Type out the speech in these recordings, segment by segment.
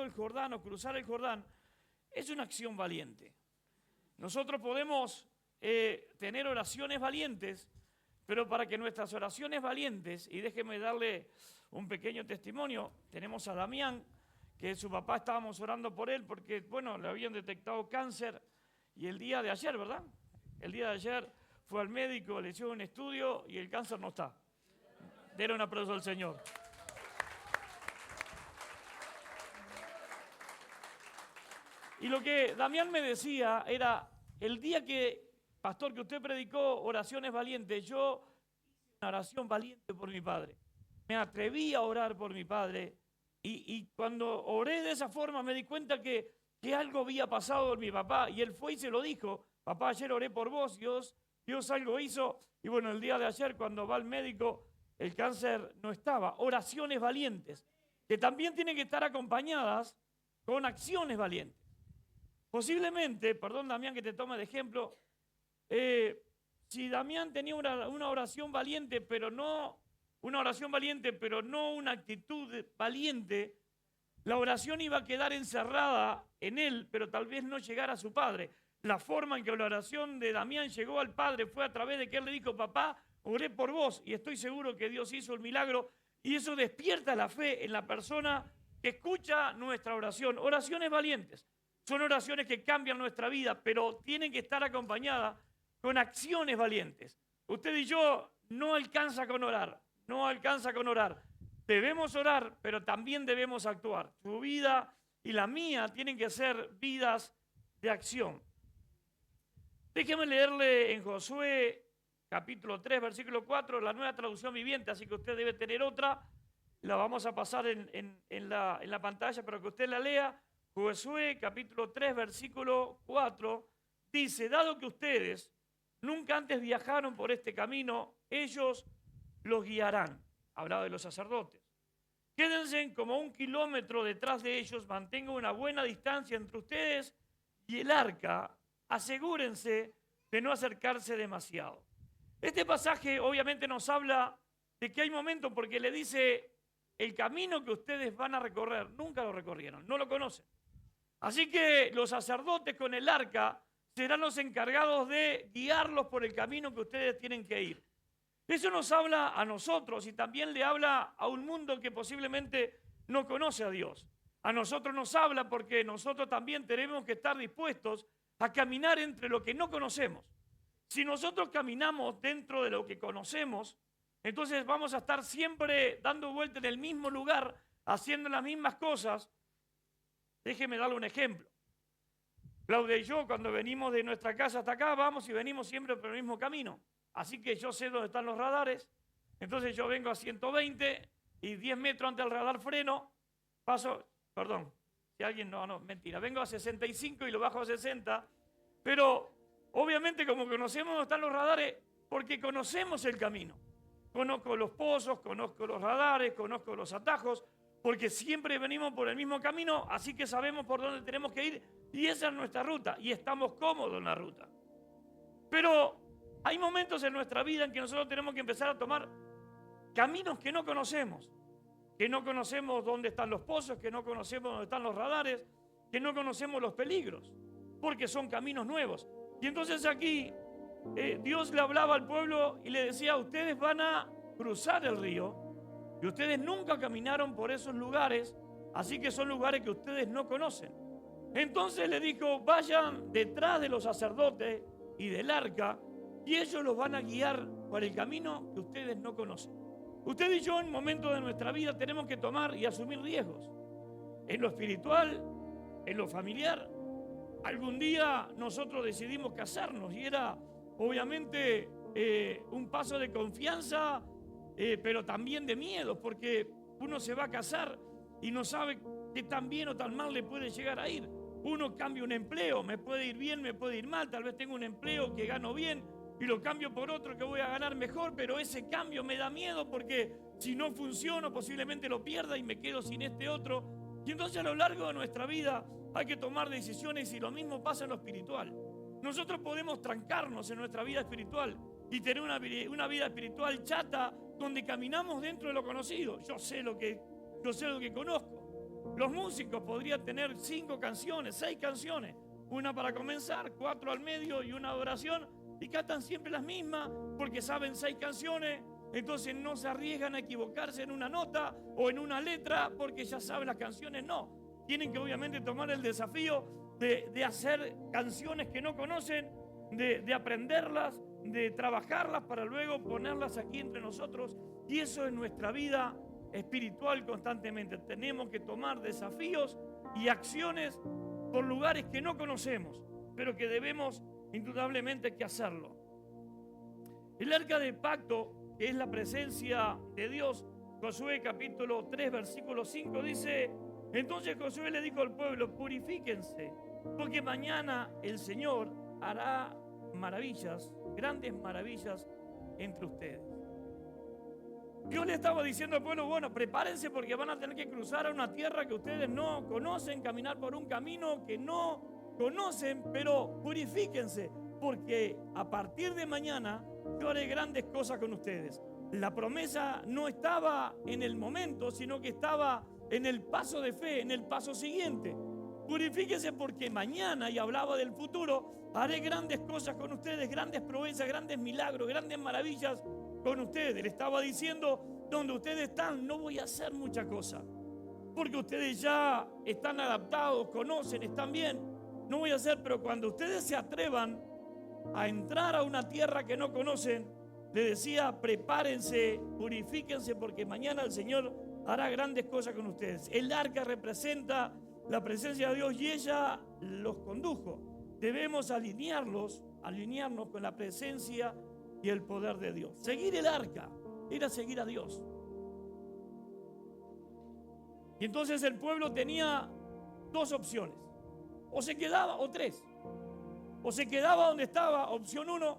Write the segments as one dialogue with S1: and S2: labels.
S1: pasando el Jordán o cruzar el Jordán es una acción valiente. Nosotros podemos tener oraciones valientes, pero para que nuestras oraciones valientes, y déjeme darle un pequeño testimonio, tenemos a Damián, que su papá estábamos orando por él porque, bueno, le habían detectado cáncer, y el día de ayer, ¿verdad? El día de ayer fue al médico, le hicieron un estudio y el cáncer no está. Denle un aplauso al Señor. Y lo que Damián me decía era, el día que, pastor, que usted predicó oraciones valientes, yo hice una oración valiente por mi padre. Me atreví a orar por mi padre y cuando oré de esa forma me di cuenta que algo había pasado en mi papá y él fue y se lo dijo, papá, ayer oré por vos, Dios algo hizo. Y bueno, el día de ayer cuando va al médico, el cáncer no estaba. Oraciones valientes, que también tienen que estar acompañadas con acciones valientes. Posiblemente, perdón Damián que te tome de ejemplo, si Damián tenía una oración valiente, pero no una actitud valiente, la oración iba a quedar encerrada en él, pero tal vez no llegara a su padre. La forma en que la oración de Damián llegó al padre fue a través de que él le dijo, papá, oré por vos, y estoy seguro que Dios hizo el milagro, y eso despierta la fe en la persona que escucha nuestra oración. Oraciones valientes. Son oraciones que cambian nuestra vida, pero tienen que estar acompañadas con acciones valientes. Usted y yo no alcanza con orar, no alcanza con orar. Debemos orar, pero también debemos actuar. Tu vida y la mía tienen que ser vidas de acción. Déjeme leerle en Josué capítulo 3, versículo 4, la Nueva Traducción Viviente, así que usted debe tener otra. La vamos a pasar en la pantalla para que usted la lea. Josué capítulo 3, versículo 4, dice, dado que ustedes nunca antes viajaron por este camino, ellos los guiarán. Hablaba de los sacerdotes. Quédense como 1 kilómetro detrás de ellos, mantengan una buena distancia entre ustedes y el arca. Asegúrense de no acercarse demasiado. Este pasaje obviamente nos habla de que hay momentos porque le dice, el camino que ustedes van a recorrer, nunca lo recorrieron, no lo conocen. Así que los sacerdotes con el arca serán los encargados de guiarlos por el camino que ustedes tienen que ir. Eso nos habla a nosotros y también le habla a un mundo que posiblemente no conoce a Dios. A nosotros nos habla porque nosotros también tenemos que estar dispuestos a caminar entre lo que no conocemos. Si nosotros caminamos dentro de lo que conocemos, entonces vamos a estar siempre dando vuelta en el mismo lugar, haciendo las mismas cosas. Déjeme darle un ejemplo. Claudia y yo, cuando venimos de nuestra casa hasta acá, vamos y venimos siempre por el mismo camino. Así que yo sé dónde están los radares. Entonces yo vengo a 120 y 10 metros antes del radar freno, paso, perdón, si alguien no, mentira, vengo a 65 y lo bajo a 60, pero obviamente como conocemos dónde están los radares, porque conocemos el camino. Conozco los pozos, conozco los radares, conozco los atajos, porque siempre venimos por el mismo camino, así que sabemos por dónde tenemos que ir y esa es nuestra ruta y estamos cómodos en la ruta. Pero hay momentos en nuestra vida en que nosotros tenemos que empezar a tomar caminos que no conocemos dónde están los pozos, que no conocemos dónde están los radares, que no conocemos los peligros, porque son caminos nuevos. Y entonces aquí Dios le hablaba al pueblo y le decía, ustedes van a cruzar el río y ustedes nunca caminaron por esos lugares, así que son lugares que ustedes no conocen. Entonces le dijo, vayan detrás de los sacerdotes y del arca y ellos los van a guiar por el camino que ustedes no conocen. Usted y yo en momentos de nuestra vida tenemos que tomar y asumir riesgos. En lo espiritual, en lo familiar. Algún día nosotros decidimos casarnos y era obviamente un paso de confianza, pero también de miedo, porque uno se va a casar y no sabe qué tan bien o tan mal le puede llegar a ir. Uno cambia un empleo, me puede ir bien, me puede ir mal, tal vez tengo un empleo que gano bien y lo cambio por otro que voy a ganar mejor, pero ese cambio me da miedo porque si no funciono posiblemente lo pierda y me quedo sin este otro. Y entonces a lo largo de nuestra vida hay que tomar decisiones y lo mismo pasa en lo espiritual. Nosotros podemos trancarnos en nuestra vida espiritual y tener una vida espiritual chata donde caminamos dentro de lo conocido. Yo sé lo que conozco. Los músicos podrían tener 5 canciones, 6 canciones, una para comenzar, 4 al medio y una de oración, y cantan siempre las mismas porque saben 6 canciones, entonces no se arriesgan a equivocarse en una nota o en una letra porque ya saben las canciones. No, tienen que obviamente tomar el desafío de hacer canciones que no conocen, de aprenderlas, de trabajarlas para luego ponerlas aquí entre nosotros, y eso es nuestra vida espiritual constantemente. Tenemos que tomar desafíos y acciones por lugares que no conocemos, pero que debemos indudablemente que hacerlo. El arca del pacto, que es la presencia de Dios, Josué capítulo 3 versículo 5 dice: entonces Josué le dijo al pueblo: purifíquense, porque mañana el Señor hará maravillas, grandes maravillas entre ustedes. Dios le estaba diciendo al pueblo: bueno, prepárense porque van a tener que cruzar a una tierra que ustedes no conocen, caminar por un camino que no conocen, pero purifíquense, porque a partir de mañana yo haré grandes cosas con ustedes. La promesa no estaba en el momento, sino que estaba en el paso de fe, en el paso siguiente. Purifíquense porque mañana, y hablaba del futuro, haré grandes cosas con ustedes, grandes proezas, grandes milagros, grandes maravillas con ustedes. Le estaba diciendo: donde ustedes están no voy a hacer mucha cosa, porque ustedes ya están adaptados, conocen, están bien, no voy a hacer, pero cuando ustedes se atrevan a entrar a una tierra que no conocen, le decía: prepárense, purifíquense, porque mañana el Señor hará grandes cosas con ustedes. El arca representa la presencia de Dios y ella los condujo. Debemos alinearnos con la presencia y el poder de Dios. Seguir el arca era seguir a Dios. Y entonces el pueblo tenía 2 opciones: o se quedaba, o 3. O se quedaba donde estaba, opción 1,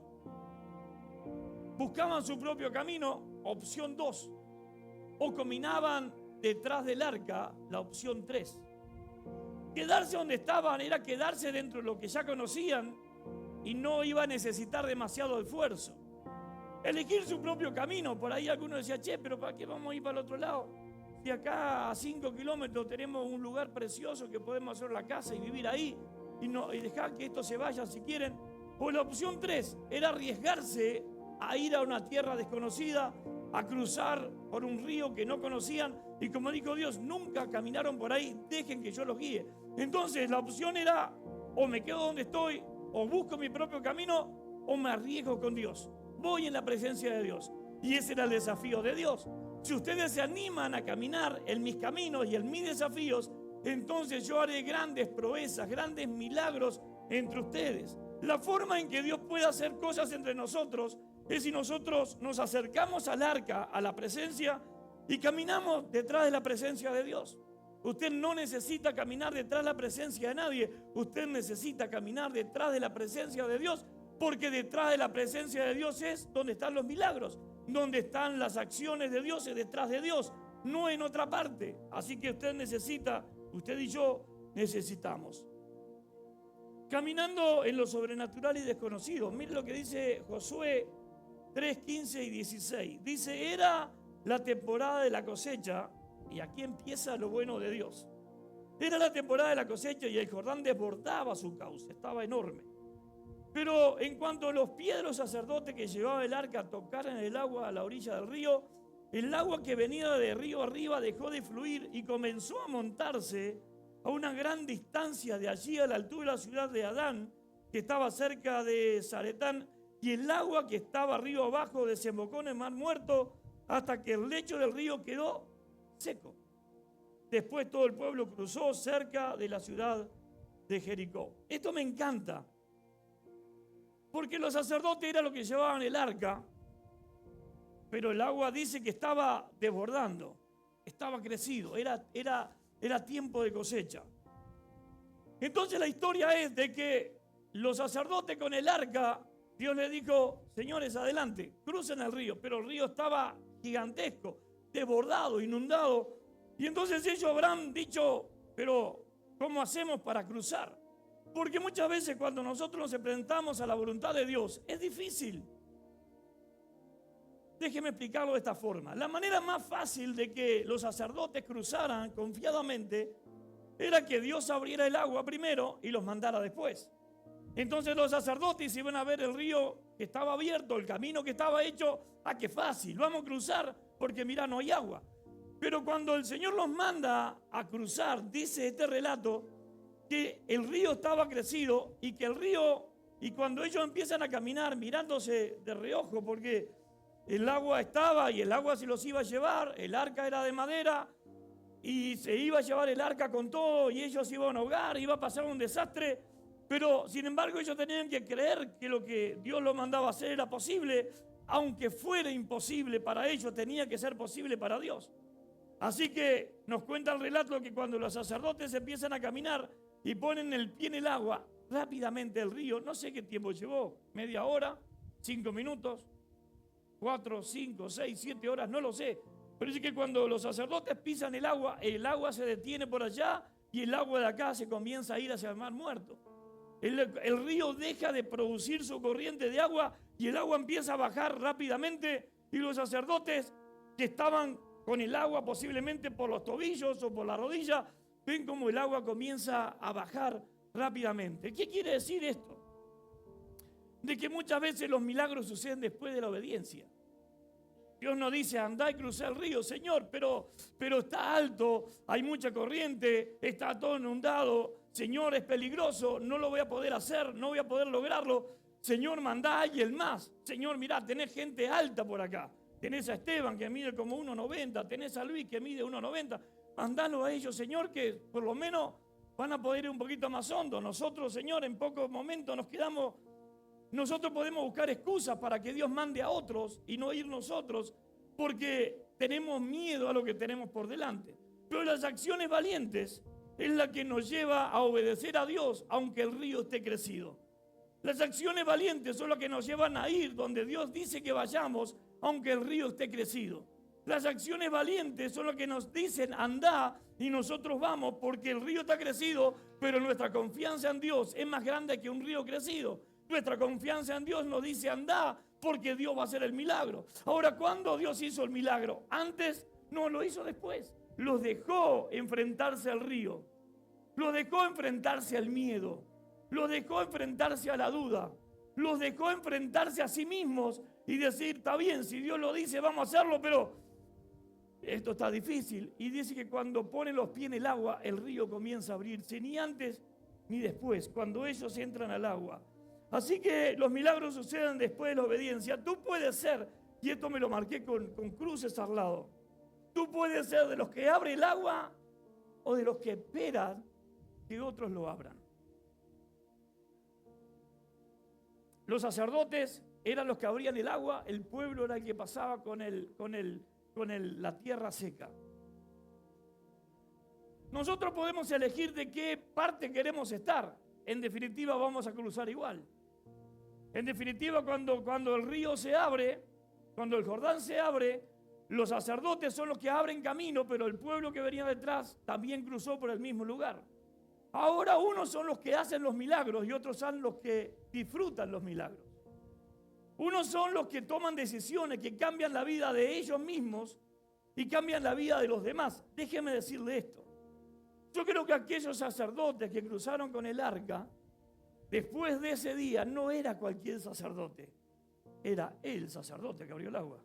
S1: buscaban su propio camino, opción 2, o caminaban detrás del arca, la opción 3. Quedarse donde estaban era quedarse dentro de lo que ya conocían y no iba a necesitar demasiado esfuerzo. Elegir su propio camino. Por ahí algunos decían: che, pero ¿para qué vamos a ir para el otro lado? Si acá a 5 kilómetros tenemos un lugar precioso que podemos hacer la casa y vivir ahí y dejar que esto se vaya si quieren. O la opción 3 era arriesgarse a ir a una tierra desconocida, a cruzar por un río que no conocían, y como dijo Dios: nunca caminaron por ahí, dejen que yo los guíe. Entonces la opción era: o me quedo donde estoy, o busco mi propio camino, o me arriesgo con Dios, voy en la presencia de Dios. Y ese era el desafío de Dios. Si ustedes se animan a caminar en mis caminos y en mis desafíos, entonces yo haré grandes proezas, grandes milagros entre ustedes. La forma en que Dios puede hacer cosas entre nosotros es si nosotros nos acercamos al arca, a la presencia, y caminamos detrás de la presencia de Dios. Usted no necesita caminar detrás de la presencia de nadie. Usted necesita caminar detrás de la presencia de Dios, porque detrás de la presencia de Dios es donde están los milagros, donde están las acciones de Dios, es detrás de Dios, no en otra parte. Así que usted y yo necesitamos. Caminando en lo sobrenatural y desconocido. Miren lo que dice Josué 3, 15 y 16. Dice: era la temporada de la cosecha, y aquí empieza lo bueno de Dios. Era la temporada de la cosecha y el Jordán desbordaba su cauce, estaba enorme. Pero en cuanto los pies de los sacerdotes que llevaban el arca tocaran el agua a la orilla del río, el agua que venía de río arriba dejó de fluir y comenzó a montarse a una gran distancia de allí, a la altura de la ciudad de Adán, que estaba cerca de Zaretán, y el agua que estaba río abajo desembocó en el mar Muerto hasta que el lecho del río quedó seco. Después todo el pueblo cruzó cerca de la ciudad de Jericó. Esto me encanta, porque los sacerdotes eran los que llevaban el arca, pero el agua dice que estaba desbordando, estaba crecido, era tiempo de cosecha. Entonces la historia es de que los sacerdotes con el arca, Dios les dijo: señores, adelante, crucen el río, pero el río estaba gigantesco, desbordado, inundado. Y entonces ellos habrán dicho: pero ¿cómo hacemos para cruzar? Porque muchas veces cuando nosotros nos enfrentamos a la voluntad de Dios es difícil. Déjeme explicarlo de esta forma. La manera más fácil de que los sacerdotes cruzaran confiadamente era que Dios abriera el agua primero y los mandara después. Entonces los sacerdotes iban a ver el río que estaba abierto, el camino que estaba hecho. ¡Ah, qué fácil! Vamos a cruzar porque mira, no hay agua. Pero cuando el Señor los manda a cruzar, dice este relato, que el río estaba crecido y que el río, y cuando ellos empiezan a caminar mirándose de reojo porque el agua estaba y el agua se los iba a llevar, el arca era de madera y se iba a llevar el arca con todo y ellos se iban a ahogar, iba a pasar un desastre, pero sin embargo ellos tenían que creer que lo que Dios los mandaba a hacer era posible, aunque fuera imposible para ellos, tenía que ser posible para Dios. Así que nos cuenta el relato que cuando los sacerdotes empiezan a caminar y ponen el pie en el agua, rápidamente el río, no sé qué tiempo llevó, media hora, 5 minutos, 4, 5, 6, 7 horas, no lo sé. Pero dice que cuando los sacerdotes pisan el agua se detiene por allá y el agua de acá se comienza a ir hacia el mar muerto. El río deja de producir su corriente de agua y el agua empieza a bajar rápidamente y los sacerdotes que estaban con el agua posiblemente por los tobillos o por la rodilla, ven como el agua comienza a bajar rápidamente. ¿Qué quiere decir esto? De que muchas veces los milagros suceden después de la obediencia. Dios nos dice, andá y cruza el río, Señor, pero está alto, hay mucha corriente, está todo inundado, Señor, es peligroso, no lo voy a poder hacer, no voy a poder lograrlo. Señor, mandá a alguien más. Señor, mirá, tenés gente alta por acá. Tenés a Esteban que mide como 1,90, tenés a Luis que mide 1,90. Mandalo a ellos, Señor, que por lo menos van a poder ir un poquito más hondo. Nosotros, Señor, en pocos momentos nos quedamos. Nosotros podemos buscar excusas para que Dios mande a otros y no ir nosotros porque tenemos miedo a lo que tenemos por delante. Pero las acciones valientes es la que nos lleva a obedecer a Dios aunque el río esté crecido. Las acciones valientes son las que nos llevan a ir donde Dios dice que vayamos aunque el río esté crecido. Las acciones valientes son las que nos dicen andá y nosotros vamos porque el río está crecido, pero nuestra confianza en Dios es más grande que un río crecido. Nuestra confianza en Dios nos dice andá porque Dios va a hacer el milagro. Ahora, ¿cuándo Dios hizo el milagro? ¿Antes? No, lo hizo después. Los dejó enfrentarse al río. Los dejó enfrentarse al miedo. Los dejó enfrentarse a la duda. Los dejó enfrentarse a sí mismos y decir, está bien, si Dios lo dice, vamos a hacerlo, pero esto está difícil. Y dice que cuando ponen los pies en el agua, el río comienza a abrirse, ni antes ni después, cuando ellos entran al agua. Así que los milagros suceden después de la obediencia. Tú puedes ser, y esto me lo marqué con cruces al lado, tú puedes ser de los que abre el agua o de los que esperan que otros lo abran. Los sacerdotes eran los que abrían el agua, el pueblo era el que pasaba con la tierra seca. Nosotros podemos elegir de qué parte queremos estar. En definitiva, vamos a cruzar igual. En definitiva, cuando el río se abre, cuando el Jordán se abre, los sacerdotes son los que abren camino, pero el pueblo que venía detrás también cruzó por el mismo lugar. Ahora unos son los que hacen los milagros y otros son los que disfrutan los milagros. Unos son los que toman decisiones que cambian la vida de ellos mismos y cambian la vida de los demás. Déjeme decirle esto. Yo creo que aquellos sacerdotes que cruzaron con el arca, después de ese día, no era cualquier sacerdote. Era el sacerdote que abrió el agua.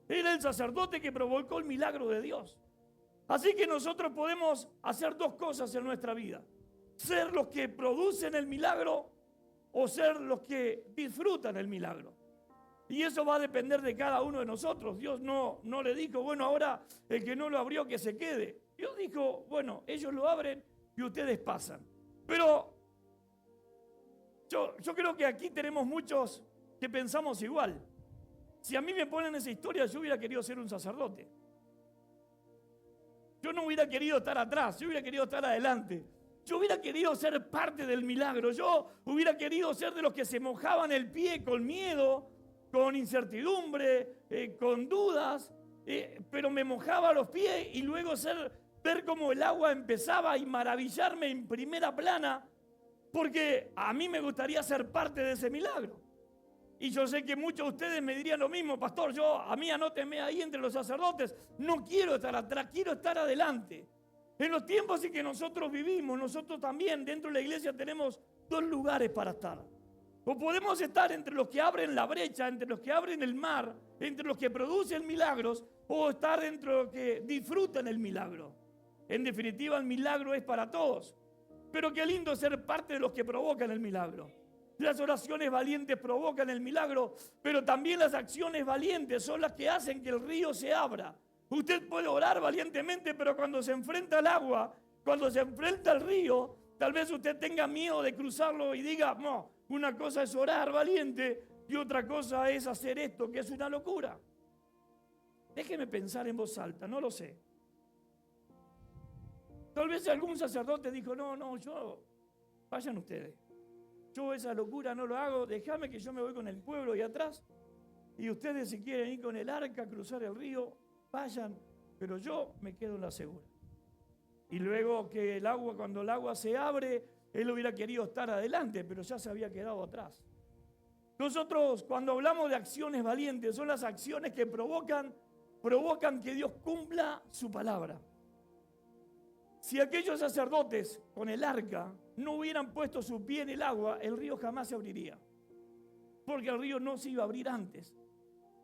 S1: Era el sacerdote que provocó el milagro de Dios. Así que nosotros podemos hacer dos cosas en nuestra vida. Ser los que producen el milagro o ser los que disfrutan el milagro. Y eso va a depender de cada uno de nosotros. Dios no le dijo, bueno, ahora el que no lo abrió que se quede. Dios dijo, bueno, ellos lo abren y ustedes pasan. Pero yo creo que aquí tenemos muchos que pensamos igual. Si a mí me ponen esa historia, yo hubiera querido ser un sacerdote. Yo no hubiera querido estar atrás, yo hubiera querido estar adelante. Yo hubiera querido ser parte del milagro. Yo hubiera querido ser de los que se mojaban el pie con miedo, con incertidumbre, con dudas, pero me mojaba los pies y luego ver cómo el agua empezaba y maravillarme en primera plana, porque a mí me gustaría ser parte de ese milagro. Y yo sé que muchos de ustedes me dirían lo mismo, pastor, a mí anóteme ahí entre los sacerdotes, no quiero estar atrás, quiero estar adelante. En los tiempos en que nosotros vivimos, nosotros también dentro de la iglesia tenemos dos lugares para estar. O podemos estar entre los que abren la brecha, entre los que abren el mar, entre los que producen milagros, o estar entre los que disfrutan el milagro. En definitiva, el milagro es para todos. Pero qué lindo ser parte de los que provocan el milagro. Las oraciones valientes provocan el milagro, pero también las acciones valientes son las que hacen que el río se abra. Usted puede orar valientemente, pero cuando se enfrenta al agua, cuando se enfrenta al río, tal vez usted tenga miedo de cruzarlo y diga, no, una cosa es orar valiente y otra cosa es hacer esto, que es una locura. Déjeme pensar en voz alta, no lo sé. Tal vez algún sacerdote dijo, no, vayan ustedes. Yo esa locura no lo hago, déjame que yo me voy con el pueblo y atrás. Y ustedes si quieren ir con el arca, cruzar el río, vayan, pero yo me quedo en la segura. Y luego que cuando el agua se abre, él hubiera querido estar adelante, pero ya se había quedado atrás. Nosotros, cuando hablamos de acciones valientes, son las acciones que provocan que Dios cumpla su palabra. Si aquellos sacerdotes con el arca no hubieran puesto su pie en el agua, el río jamás se abriría. Porque el río no se iba a abrir antes.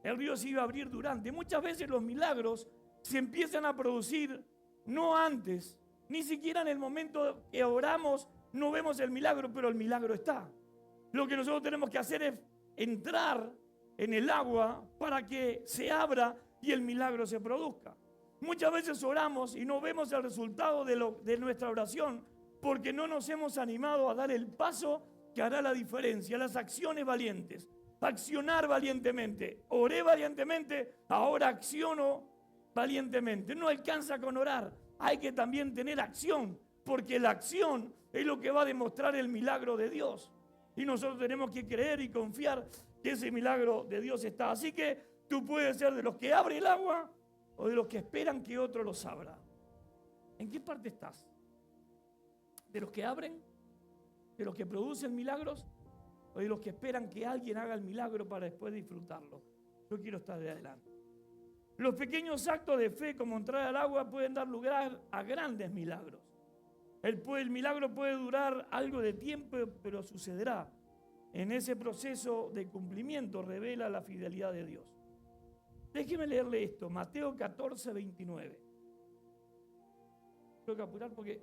S1: El río se iba a abrir durante. Muchas veces los milagros se empiezan a producir no antes, ni siquiera en el momento que oramos no vemos el milagro, pero el milagro está. Lo que nosotros tenemos que hacer es entrar en el agua para que se abra y el milagro se produzca. Muchas veces oramos y no vemos el resultado de nuestra oración porque no nos hemos animado a dar el paso que hará la diferencia, las acciones valientes. Accionar valientemente. Oré valientemente, ahora acciono valientemente. No alcanza con orar, hay que también tener acción, porque la acción es lo que va a demostrar el milagro de Dios. Y nosotros tenemos que creer y confiar que ese milagro de Dios está. Así que tú puedes ser de los que abre el agua o de los que esperan que otro los abra. ¿En qué parte estás? ¿De los que abren? ¿De los que producen milagros? ¿O de los que esperan que alguien haga el milagro para después disfrutarlo? Yo quiero estar de adelante. Los pequeños actos de fe, como entrar al agua, pueden dar lugar a grandes milagros. El milagro puede durar algo de tiempo, pero sucederá. En ese proceso de cumplimiento revela la fidelidad de Dios. Déjeme leerle esto, Mateo 14, 29. Tengo que apurar porque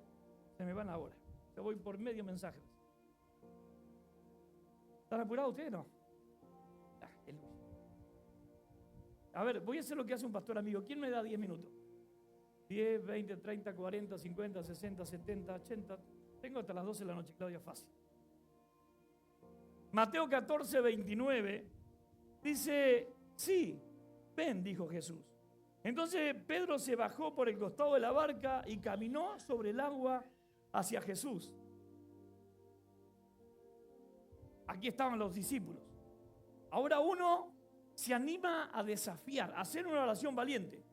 S1: se me van ahora. Yo voy por medio mensaje. ¿Están apurados ustedes? No. A ver, voy a hacer lo que hace un pastor amigo. ¿Quién me da 10 minutos? 10, 20, 30, 40, 50, 60, 70, 80. Tengo hasta las 12 de la noche, Claudia, fácil. Mateo 14, 29 dice, sí, ven, dijo Jesús. Entonces Pedro se bajó por el costado de la barca y caminó sobre el agua hacia Jesús. Aquí estaban los discípulos. Ahora uno se anima a desafiar, a hacer una oración valiente.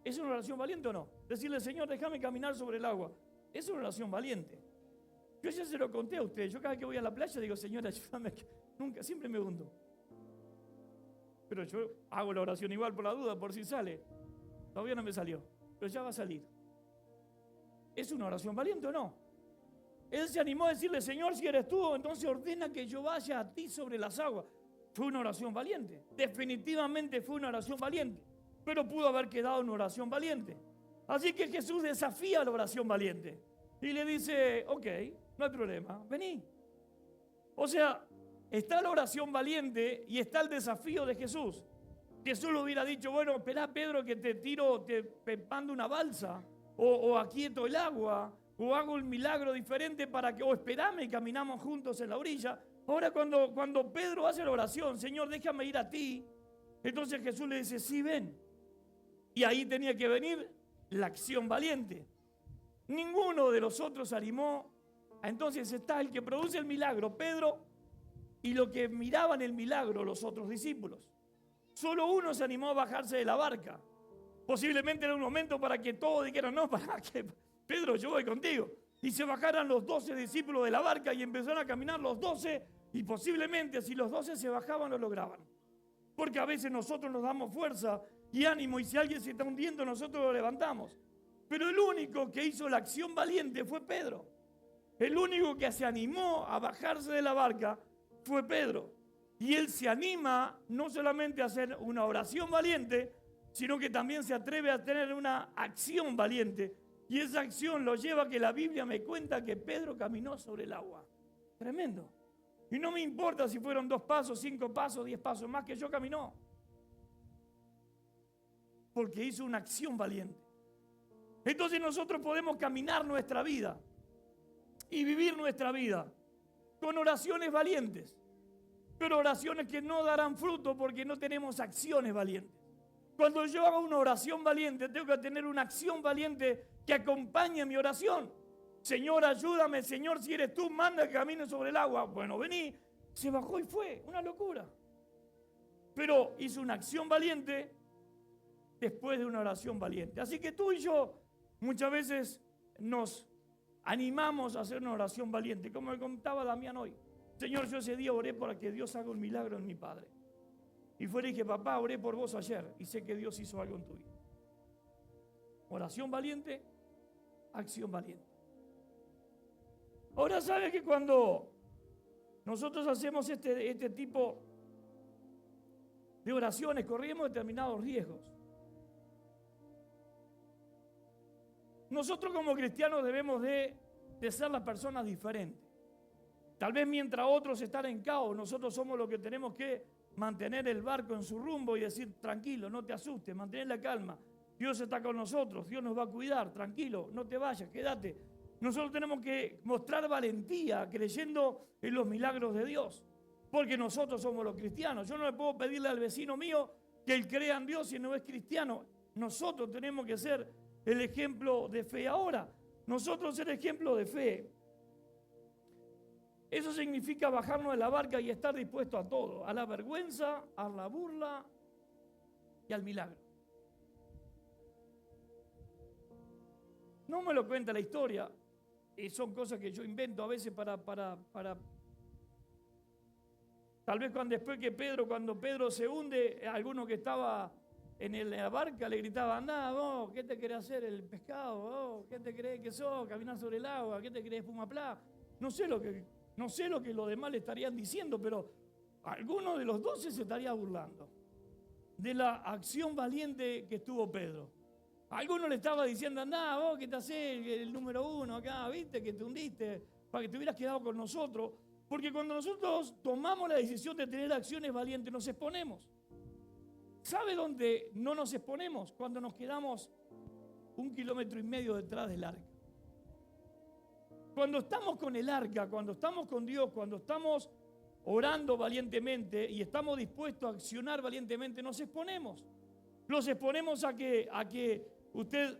S1: ¿Es una oración valiente o no? Decirle, Señor, déjame caminar sobre el agua. Es una oración valiente. Yo ya se lo conté a ustedes. Yo cada vez que voy a la playa digo, Señor, ayúdame. Nunca, siempre me hundo. Pero yo hago la oración igual por la duda, por si sale. Todavía no me salió, pero ya va a salir. ¿Es una oración valiente o no? Él se animó a decirle, Señor, si eres tú, entonces ordena que yo vaya a ti sobre las aguas. Fue una oración valiente. Definitivamente fue una oración valiente. Pero pudo haber quedado en una oración valiente. Así que Jesús desafía la oración valiente. Y le dice, ok, no hay problema, vení. O sea, está la oración valiente y está el desafío de Jesús. Jesús le hubiera dicho, bueno, esperá, Pedro, que te mando una balsa, o aquieto el agua, o hago un milagro diferente para que, o esperame y caminamos juntos en la orilla. Ahora cuando Pedro hace la oración, Señor, déjame ir a ti, entonces Jesús le dice, sí, ven. Y ahí tenía que venir la acción valiente. Ninguno de los otros animó. Entonces está el que produce el milagro, Pedro, y lo que miraban el milagro, los otros discípulos. Solo uno se animó a bajarse de la barca. Posiblemente era un momento para que todos dijeran, no, para que Pedro, yo voy contigo. Y se bajaran los 12 discípulos de la barca y empezaron a caminar los 12, y posiblemente si los 12 se bajaban lo lograban. Porque a veces nosotros nos damos fuerza y ánimo, y si alguien se está hundiendo nosotros lo levantamos. Pero el único que hizo la acción valiente fue Pedro. El único que se animó a bajarse de la barca fue Pedro. Y él se anima no solamente a hacer una oración valiente, sino que también se atreve a tener una acción valiente. Y esa acción lo lleva a que la Biblia me cuenta que Pedro caminó sobre el agua. Tremendo. Y no me importa si fueron 2 pasos, 5 pasos, 10 pasos, más que yo caminó. Porque hizo una acción valiente. Entonces nosotros podemos caminar nuestra vida y vivir nuestra vida con oraciones valientes, pero oraciones que no darán fruto porque no tenemos acciones valientes. Cuando yo hago una oración valiente, tengo que tener una acción valiente que acompañe mi oración. Señor, ayúdame, Señor, si eres tú, manda que camine sobre el agua. Bueno, vení, se bajó y fue, una locura. Pero hizo una acción valiente después de una oración valiente. Así que tú y yo muchas veces nos animamos a hacer una oración valiente, como me contaba Damián hoy. Señor, yo ese día oré para que Dios haga un milagro en mi padre. Y fue y dije, papá, oré por vos ayer y sé que Dios hizo algo en tu vida. Oración valiente, acción valiente. Ahora, ¿sabes que cuando nosotros hacemos este tipo de oraciones, corremos determinados riesgos? Nosotros como cristianos debemos de ser las personas diferentes. Tal vez mientras otros están en caos, nosotros somos los que tenemos que mantener el barco en su rumbo y decir, tranquilo, no te asustes, mantén la calma. Dios está con nosotros, Dios nos va a cuidar, tranquilo, no te vayas, quédate. Nosotros tenemos que mostrar valentía creyendo en los milagros de Dios, porque nosotros somos los cristianos. Yo no le puedo pedirle al vecino mío que él crea en Dios si no es cristiano. Nosotros tenemos que ser el ejemplo de fe. Ahora, nosotros ser ejemplo de fe, eso significa bajarnos de la barca y estar dispuesto a todo, a la vergüenza, a la burla y al milagro. No me lo cuenta la historia, son cosas que yo invento a veces para tal vez después que cuando Pedro se hunde, alguno que estaba en la barca le gritaba, andá, vos, ¿qué te querés hacer el pescado? Vos, ¿qué te crees que sos? Caminar sobre el agua, ¿qué te crees Pumaplá? No sé lo que los demás le estarían diciendo, pero alguno de los 12 se estaría burlando de la acción valiente que estuvo Pedro. Alguno le estaba diciendo, andá, vos, ¿qué te hacés? El número 1 acá, ¿viste? Que te hundiste para que te hubieras quedado con nosotros. Porque cuando nosotros tomamos la decisión de tener acciones valientes, nos exponemos. ¿Sabe dónde no nos exponemos? Cuando nos quedamos 1,5 kilómetros detrás del arca. Cuando estamos con el arca, cuando estamos con Dios, cuando estamos orando valientemente y estamos dispuestos a accionar valientemente, nos exponemos. Los exponemos a que usted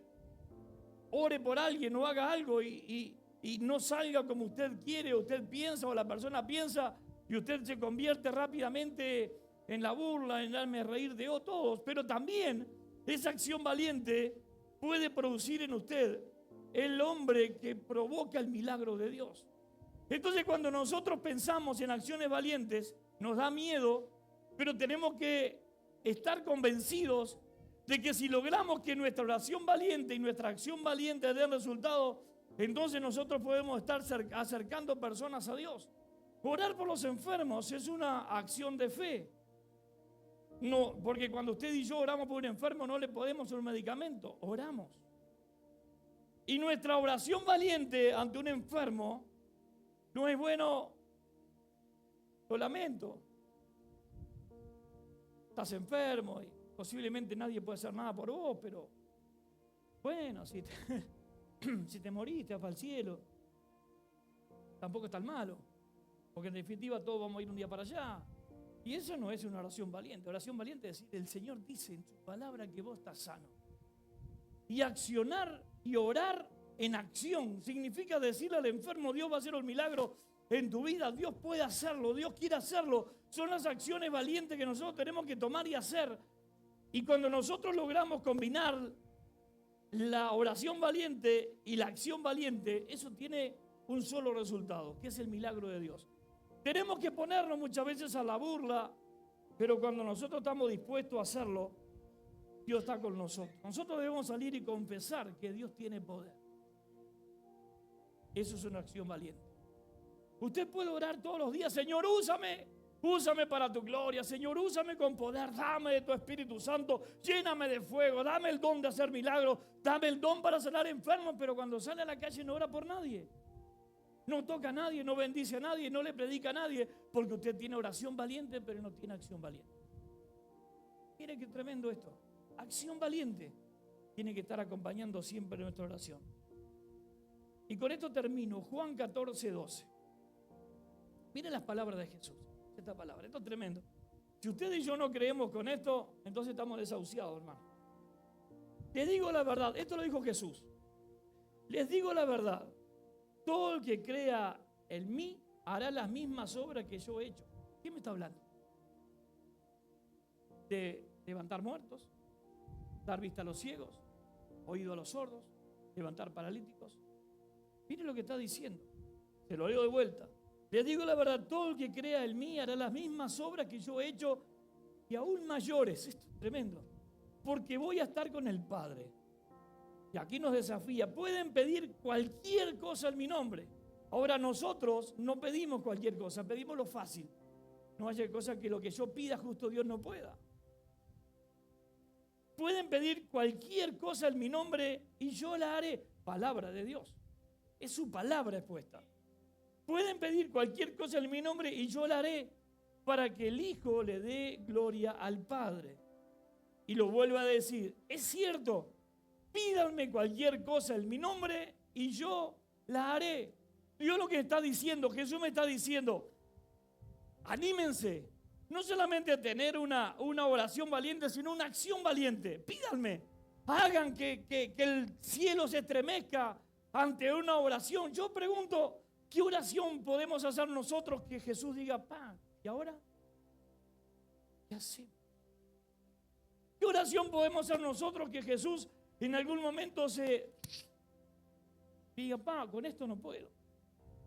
S1: ore por alguien o haga algo y no salga como usted quiere, usted piensa o la persona piensa y usted se convierte rápidamente en la burla, en darme reír de todos. Pero también esa acción valiente puede producir en usted el hombre que provoca el milagro de Dios. Entonces cuando nosotros pensamos en acciones valientes, nos da miedo, pero tenemos que estar convencidos de que si logramos que nuestra oración valiente y nuestra acción valiente den resultado, entonces nosotros podemos estar acercando personas a Dios. Orar por los enfermos es una acción de fe. No, porque cuando usted y yo oramos por un enfermo no le podemos hacer un medicamento, oramos. Y nuestra oración valiente ante un enfermo no es bueno, lo lamento. Estás enfermo y posiblemente nadie puede hacer nada por vos, pero bueno, si te moriste, vas para el cielo, tampoco es tan malo, porque en definitiva todos vamos a ir un día para allá. Y eso no es una oración valiente. Oración valiente es decir, el Señor dice en su palabra que vos estás sano. Y accionar y orar en acción significa decirle al enfermo, Dios va a hacer un milagro en tu vida, Dios puede hacerlo, Dios quiere hacerlo. Son las acciones valientes que nosotros tenemos que tomar y hacer. Y cuando nosotros logramos combinar la oración valiente y la acción valiente, eso tiene un solo resultado, que es el milagro de Dios. Tenemos que ponernos muchas veces a la burla, pero cuando nosotros estamos dispuestos a hacerlo, Dios está con nosotros. Nosotros debemos salir y confesar que Dios tiene poder. Eso es una acción valiente. Usted puede orar todos los días: Señor, úsame para tu gloria. Señor, úsame con poder. Dame de tu Espíritu Santo. Lléname de fuego. Dame el don de hacer milagros. Dame el don para sanar enfermos. Pero cuando sale a la calle no ora por nadie. No toca a nadie, no bendice a nadie, no le predica a nadie, porque usted tiene oración valiente, pero no tiene acción valiente. Mire qué tremendo esto. Acción valiente tiene que estar acompañando siempre nuestra oración. Y con esto termino. Juan 14:12. Miren las palabras de Jesús. Esta palabra, esto es tremendo. Si usted y yo no creemos con esto, entonces estamos desahuciados, hermano. Les digo la verdad, esto lo dijo Jesús. Les digo la verdad. Todo el que crea en mí hará las mismas obras que yo he hecho. ¿Quién me está hablando? De levantar muertos, dar vista a los ciegos, oído a los sordos, levantar paralíticos. Mire lo que está diciendo. Se lo leo de vuelta. Les digo la verdad, todo el que crea en mí hará las mismas obras que yo he hecho y aún mayores. Esto es tremendo. Porque voy a estar con el Padre. Y aquí nos desafía. Pueden pedir cualquier cosa en mi nombre. Ahora nosotros no pedimos cualquier cosa, pedimos lo fácil. No haya cosa que lo que yo pida justo Dios no pueda. Pueden pedir cualquier cosa en mi nombre y yo la haré. Palabra de Dios. Es su palabra expuesta. Pueden pedir cualquier cosa en mi nombre y yo la haré para que el Hijo le dé gloria al Padre. Y lo vuelvo a decir. Es cierto. Pídanme cualquier cosa en mi nombre y yo la haré. Dios lo que está diciendo, Jesús me está diciendo, anímense. No solamente a tener una oración valiente, sino una acción valiente. Pídanme. Hagan que el cielo se estremezca ante una oración. Yo pregunto, ¿qué oración podemos hacer nosotros que Jesús diga, ¿y ahora? ¿Qué hacemos? ¿Qué oración podemos hacer nosotros que Jesús en algún momento se diga, con esto no puedo?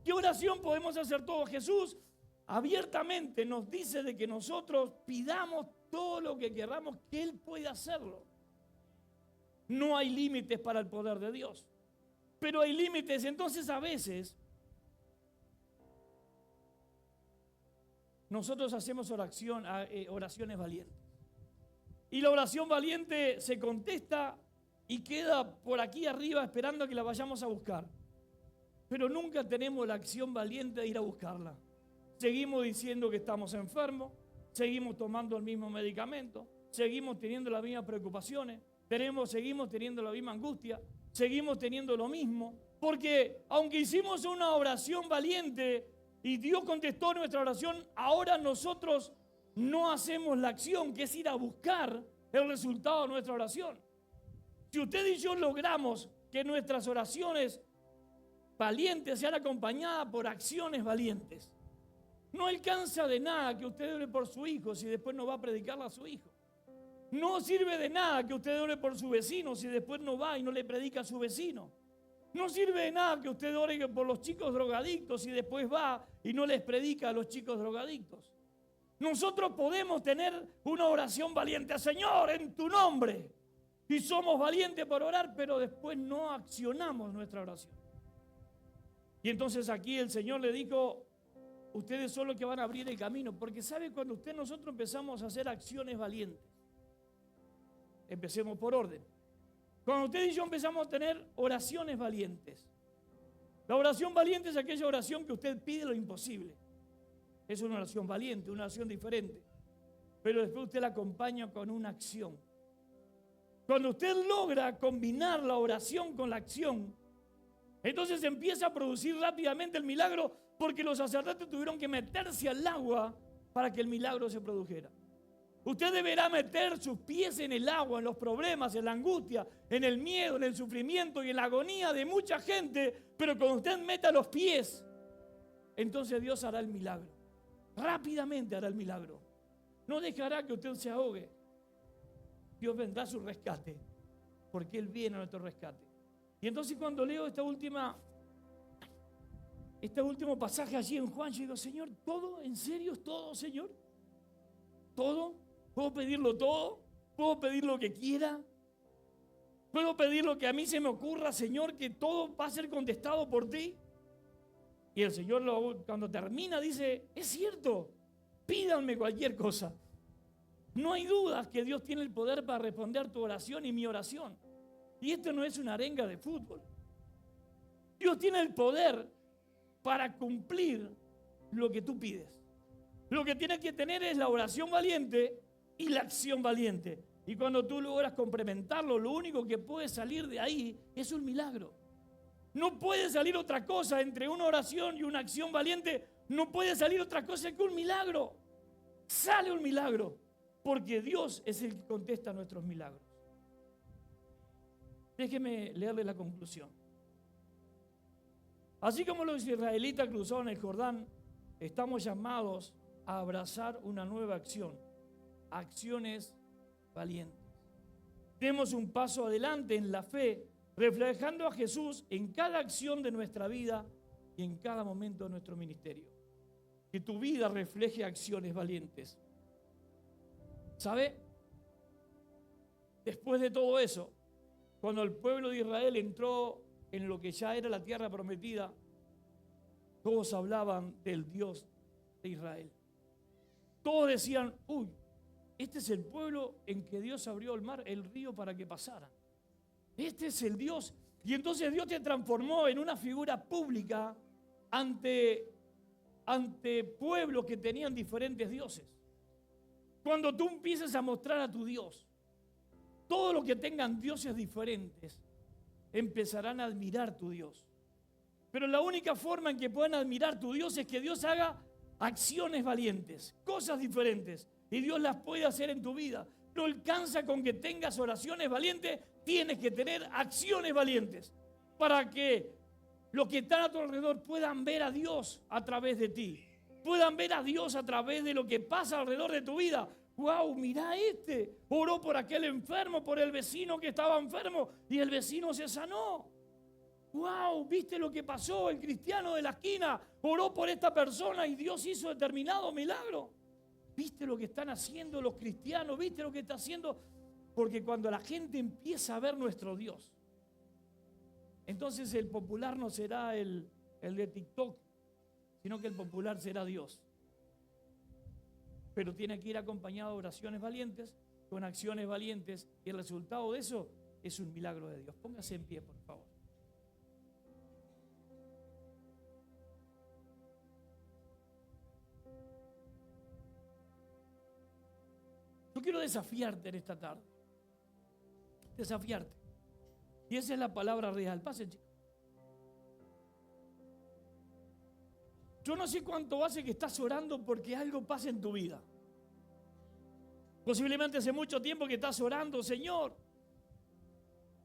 S1: ¿Qué oración podemos hacer todos? Jesús abiertamente nos dice de que nosotros pidamos todo lo que queramos, que Él puede hacerlo. No hay límites para el poder de Dios, pero hay límites. Entonces a veces nosotros hacemos oraciones valientes. Y la oración valiente se contesta y queda por aquí arriba esperando a que la vayamos a buscar. Pero nunca tenemos la acción valiente de ir a buscarla. Seguimos diciendo que estamos enfermos, seguimos tomando el mismo medicamento, seguimos teniendo las mismas preocupaciones, seguimos teniendo la misma angustia, seguimos teniendo lo mismo. Porque aunque hicimos una oración valiente y Dios contestó nuestra oración, ahora nosotros no hacemos la acción, que es ir a buscar el resultado de nuestra oración. Si usted y yo logramos que nuestras oraciones valientes sean acompañadas por acciones valientes, no alcanza de nada que usted ore por su hijo si después no va a predicarle a su hijo. No sirve de nada que usted ore por su vecino si después no va y no le predica a su vecino. No sirve de nada que usted ore por los chicos drogadictos y después va y no les predica a los chicos drogadictos. Nosotros podemos tener una oración valiente, Señor, en tu nombre. Y somos valientes por orar, pero después no accionamos nuestra oración. Y entonces aquí el Señor le dijo, ustedes son los que van a abrir el camino. Porque sabe, cuando nosotros empezamos a hacer acciones valientes, empecemos por orden. Cuando usted y yo empezamos a tener oraciones valientes, la oración valiente es aquella oración que usted pide lo imposible. Es una oración valiente, una oración diferente. Pero después usted la acompaña con una acción. Cuando usted logra combinar la oración con la acción, entonces empieza a producir rápidamente el milagro, porque los sacerdotes tuvieron que meterse al agua para que el milagro se produjera. Usted deberá meter sus pies en el agua, en los problemas, en la angustia, en el miedo, en el sufrimiento y en la agonía de mucha gente, pero cuando usted meta los pies, entonces Dios hará el milagro. Rápidamente hará el milagro. No dejará que usted se ahogue. Dios vendrá a su rescate, porque Él viene a nuestro rescate. Y entonces cuando leo este último pasaje allí en Juan, yo digo, Señor, ¿todo? ¿En serio es todo, Señor? ¿Todo? ¿Puedo pedirlo todo? ¿Puedo pedir lo que quiera? ¿Puedo pedir lo que a mí se me ocurra, Señor, que todo va a ser contestado por ti? Y el Señor cuando termina dice, es cierto, pídanme cualquier cosa. No hay dudas que Dios tiene el poder para responder tu oración y mi oración. Y esto no es una arenga de fútbol. Dios tiene el poder para cumplir lo que tú pides. Lo que tienes que tener es la oración valiente y la acción valiente. Y cuando tú logras complementarlo, lo único que puede salir de ahí es un milagro. No puede salir otra cosa entre una oración y una acción valiente. No puede salir otra cosa que un milagro. Sale un milagro, porque Dios es el que contesta nuestros milagros. Déjeme leerle la conclusión. Así como los israelitas cruzaron el Jordán, estamos llamados a abrazar una nueva acción. Acciones valientes. Demos un paso adelante en la fe, reflejando a Jesús en cada acción de nuestra vida y en cada momento de nuestro ministerio. Que tu vida refleje acciones valientes. ¿Sabe? Después de todo eso, cuando el pueblo de Israel entró en lo que ya era la tierra prometida, todos hablaban del Dios de Israel. Todos decían, uy, este es el pueblo en que Dios abrió el mar, el río para que pasaran. Este es el Dios. Y entonces Dios te transformó en una figura pública ante pueblos que tenían diferentes dioses. Cuando tú empieces a mostrar a tu Dios, todos los que tengan dioses diferentes empezarán a admirar tu Dios. Pero la única forma en que puedan admirar tu Dios es que Dios haga acciones valientes, cosas diferentes. Y Dios las puede hacer en tu vida. No alcanza con que tengas oraciones valientes, tienes que tener acciones valientes para que los que están a tu alrededor puedan ver a Dios a través de ti. Puedan ver a Dios a través de lo que pasa alrededor de tu vida. ¡Wow! Mirá este. Oró por aquel enfermo, por el vecino que estaba enfermo y el vecino se sanó. ¡Wow! ¿Viste lo que pasó? El cristiano de la esquina oró por esta persona y Dios hizo determinado milagro. ¿Viste lo que están haciendo los cristianos? ¿Viste lo que está haciendo? Porque cuando la gente empieza a ver nuestro Dios, entonces el popular no será el de TikTok, sino que el popular será Dios. Pero tiene que ir acompañado de oraciones valientes, con acciones valientes, y el resultado de eso es un milagro de Dios. Póngase en pie, por favor. Yo quiero desafiarte en esta tarde. Desafiarte. Y esa es la palabra real. Pasen, chicos. Yo no sé cuánto hace que estás orando porque algo pasa en tu vida. Posiblemente hace mucho tiempo que estás orando, Señor,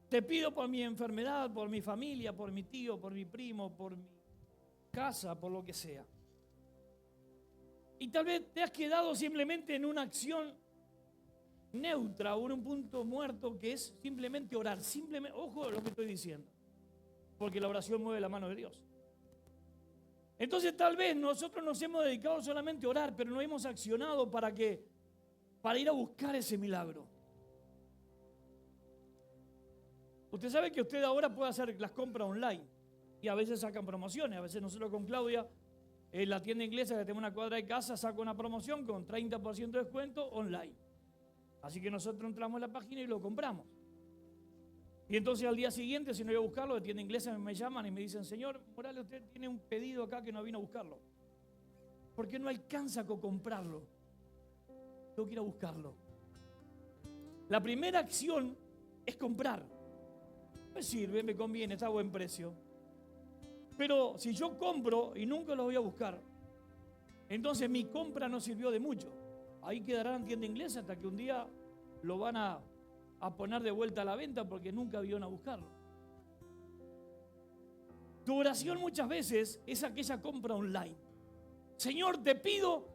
S1: te pido por mi enfermedad, por mi familia, por mi tío, por mi primo, por mi casa, por lo que sea. Y tal vez te has quedado simplemente en una acción neutra o en un punto muerto que es simplemente orar. Simplemente, ojo a lo que estoy diciendo, porque la oración mueve la mano de Dios. Entonces tal vez nosotros nos hemos dedicado solamente a orar, pero no hemos accionado para ir a buscar ese milagro. Usted sabe que usted ahora puede hacer las compras online y a veces sacan promociones. A veces nosotros con Claudia, en la tienda inglesa que tenemos una cuadra de casa, saca una promoción con 30% de descuento online. Así que nosotros entramos en la página y lo compramos. Y entonces al día siguiente, si no voy a buscarlo, de tienda inglesa me llaman y me dicen, señor Morales, usted tiene un pedido acá que no vino a buscarlo. ¿Por qué no alcanza con comprarlo? Tengo que ir a buscarlo. La primera acción es comprar. Me sirve, me conviene, está a buen precio. Pero si yo compro y nunca lo voy a buscar, entonces mi compra no sirvió de mucho. Ahí quedará en tienda inglesa hasta que un día lo van a poner de vuelta a la venta porque nunca vinieron a buscarlo. Tu oración muchas veces es aquella compra online. Señor, te pido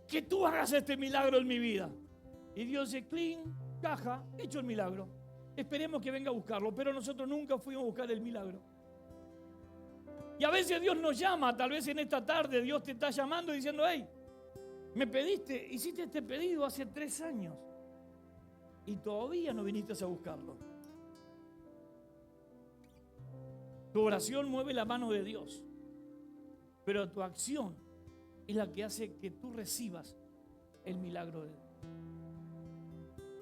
S1: que tú hagas este milagro en mi vida. Y Dios dice, clean, caja, hecho el milagro. Esperemos que venga a buscarlo, pero nosotros nunca fuimos a buscar el milagro. Y a veces Dios nos llama, tal vez en esta tarde Dios te está llamando y diciendo, hey, me pediste, hiciste este pedido hace 3 años. y todavía no viniste a buscarlo. Tu oración mueve la mano de Dios, pero tu acción es la que hace que tú recibas el milagro de Dios.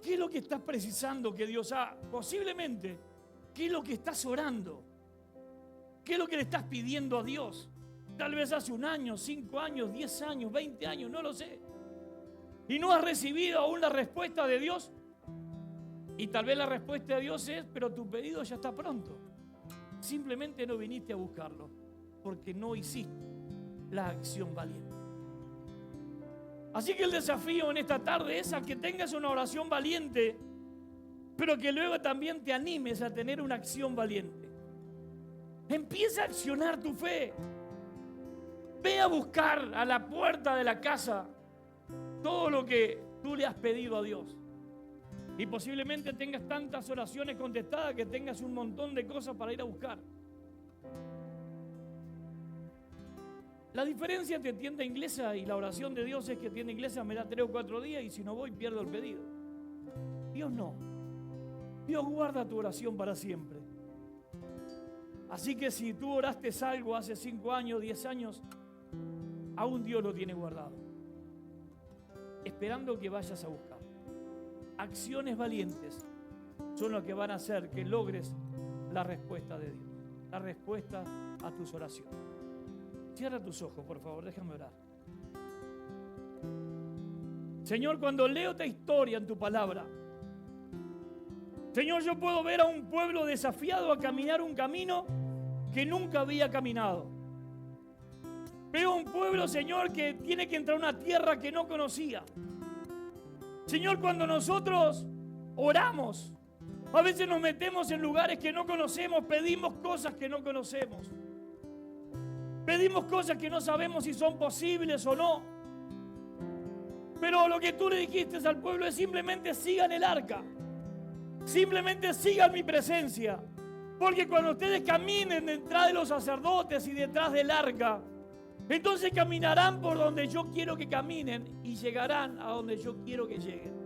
S1: ¿Qué es lo que estás precisando que Dios haga? Posiblemente, ¿qué es lo que estás orando? ¿Qué es lo que le estás pidiendo a Dios? Tal vez hace 1 año, 5 años, 10 años, 20 años, no lo sé. Y no has recibido aún la respuesta de Dios. Y tal vez la respuesta de Dios es, pero tu pedido ya está pronto. Simplemente no viniste a buscarlo, porque no hiciste la acción valiente. Así que el desafío en esta tarde es a que tengas una oración valiente, pero que luego también te animes a tener una acción valiente. Empieza a accionar tu fe. Ve a buscar a la puerta de la casa todo lo que tú le has pedido a Dios. Y posiblemente tengas tantas oraciones contestadas que tengas un montón de cosas para ir a buscar. La diferencia entre tienda inglesa y la oración de Dios es que tienda inglesa me da 3 o 4 días y si no voy pierdo el pedido. Dios no. Dios guarda tu oración para siempre. Así que si tú oraste algo hace 5 años, 10 años, aún Dios lo tiene guardado, esperando que vayas a buscar. Acciones valientes son lo que van a hacer que logres la respuesta de Dios, la respuesta a tus oraciones. Cierra tus ojos, por favor, déjame orar. Señor, cuando leo esta historia en tu palabra, Señor, yo puedo ver a un pueblo desafiado a caminar un camino que nunca había caminado. Veo a un pueblo, Señor, que tiene que entrar a una tierra que no conocía. Señor, cuando nosotros oramos, a veces nos metemos en lugares que no conocemos, pedimos cosas que no conocemos. Pedimos cosas que no sabemos si son posibles o no. Pero lo que tú le dijiste al pueblo es simplemente sigan el arca. Simplemente sigan mi presencia. Porque cuando ustedes caminen detrás de los sacerdotes y detrás del arca, entonces caminarán por donde yo quiero que caminen y llegarán a donde yo quiero que lleguen.